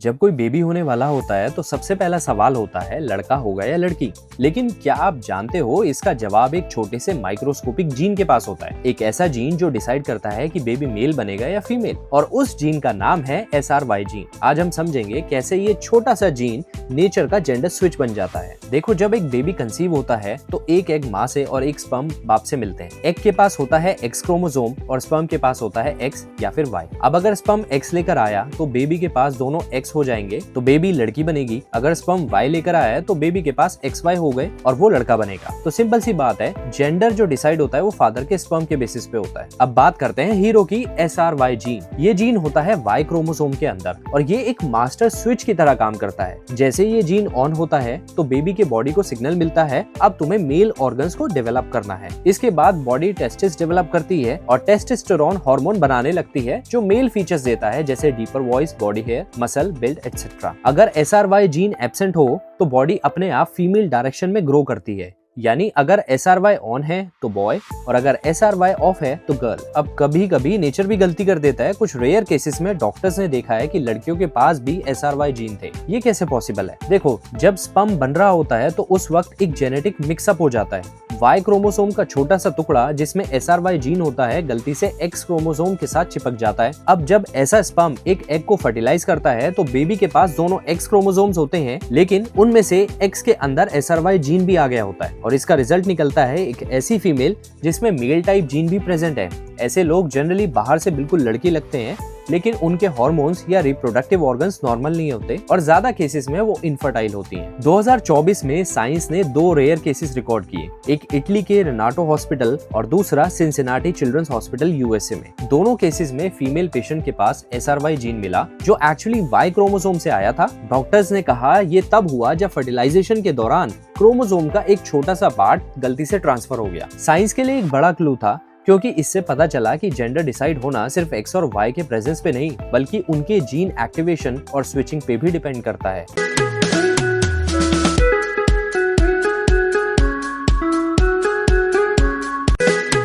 जब कोई बेबी होने वाला होता है तो सबसे पहला सवाल होता है लड़का होगा या लड़की। लेकिन क्या आप जानते हो इसका जवाब एक छोटे से माइक्रोस्कोपिक जीन के पास होता है। एक ऐसा जीन जो डिसाइड करता है कि बेबी मेल बनेगा या फीमेल, और उस जीन का नाम है SRY जीन। आज हम समझेंगे कैसे ये छोटा सा जीन नेचर का जेंडर स्विच बन जाता है। देखो, जब एक बेबी कंसीव होता है तो एक एग माँ से और एक स्पर्म बाप से मिलते हैं। एग के पास होता है X क्रोमोसोम और स्पर्म के पास होता है X या फिर Y। अब अगर स्पर्म X लेकर आया तो बेबी के पास दोनों X हो जाएंगे तो बेबी लड़की बनेगी। अगर स्पर्म Y लेकर आया तो बेबी के पास XY हो गए और वो लड़का बनेगा। तो सिंपल सी बात है, जेंडर जो डिसाइड होता है वो फादर के स्पर्म के बेसिस पे होता है। अब बात करते हैं हीरो की SRY जीन। ये जीन होता है Y क्रोमोसोम के अंदर और ये एक मास्टर स्विच की तरह काम करता है। जैसे ये जीन ऑन होता है तो बेबी के बॉडी को सिग्नल मिलता है, अब तुम्हें मेल ऑर्गन्स को डेवलप करना है। इसके बाद बॉडी टेस्टिस डेवलप करती है और टेस्टोस्टेरोन हार्मोन बनाने लगती है जो मेल फीचर्स देता है, जैसे deeper voice, body hair, muscle build etcetera. अगर SRY जीन एब्सेंट हो तो बॉडी अपने आप फीमेल डायरेक्शन में ग्रो करती है। यानी अगर SRY ऑन है तो बॉय और अगर SRY ऑफ है तो गर्ल। अब कभी कभी नेचर भी गलती कर देता है। कुछ रेयर केसेस में डॉक्टर्स ने देखा है कि लड़कियों के पास भी SRY जीन थे। ये कैसे पॉसिबल है? देखो, जब स्पर्म बन रहा होता है तो उस वक्त एक जेनेटिक मिक्सअप हो जाता है। Y क्रोमोसोम का छोटा सा टुकड़ा जिसमें SRY जीन होता है गलती से X क्रोमोसोम के साथ चिपक जाता है। अब जब ऐसा स्पर्म एक एग को फर्टिलाइज करता है तो बेबी के पास दोनों X क्रोमोसोम्स होते हैं, लेकिन उनमें से X के अंदर SRY जीन भी आ गया होता है और इसका रिजल्ट निकलता है एक ऐसी फीमेल जिसमें मेल टाइप जीन भी प्रेजेंट है। ऐसे लोग जनरली बाहर से बिल्कुल लड़की लगते हैं, लेकिन उनके हार्मोन्स या रिप्रोडक्टिव ऑर्गन्स नॉर्मल नहीं होते और ज्यादा केसेस में वो इनफर्टाइल होती हैं। 2024 में साइंस ने 2 रेयर केसेस रिकॉर्ड किए, एक इटली के रेनाटो हॉस्पिटल और दूसरा सिंसिनाटी चिल्ड्रंस हॉस्पिटल USA में। दोनों केसेस में फीमेल पेशेंट के पास SRY जीन मिला जो एक्चुअली Y क्रोमोसोम से आया था। डॉक्टर्स ने कहा ये तब हुआ जब फर्टिलाइजेशन के दौरान क्रोमोसोम का एक छोटा सा पार्ट गलती से ट्रांसफर हो गया। साइंस के लिए एक बड़ा क्लू था, क्योंकि इससे पता चला कि जेंडर डिसाइड होना सिर्फ X और Y के प्रेजेंस पे नहीं बल्कि उनके जीन एक्टिवेशन और स्विचिंग पे भी डिपेंड करता है।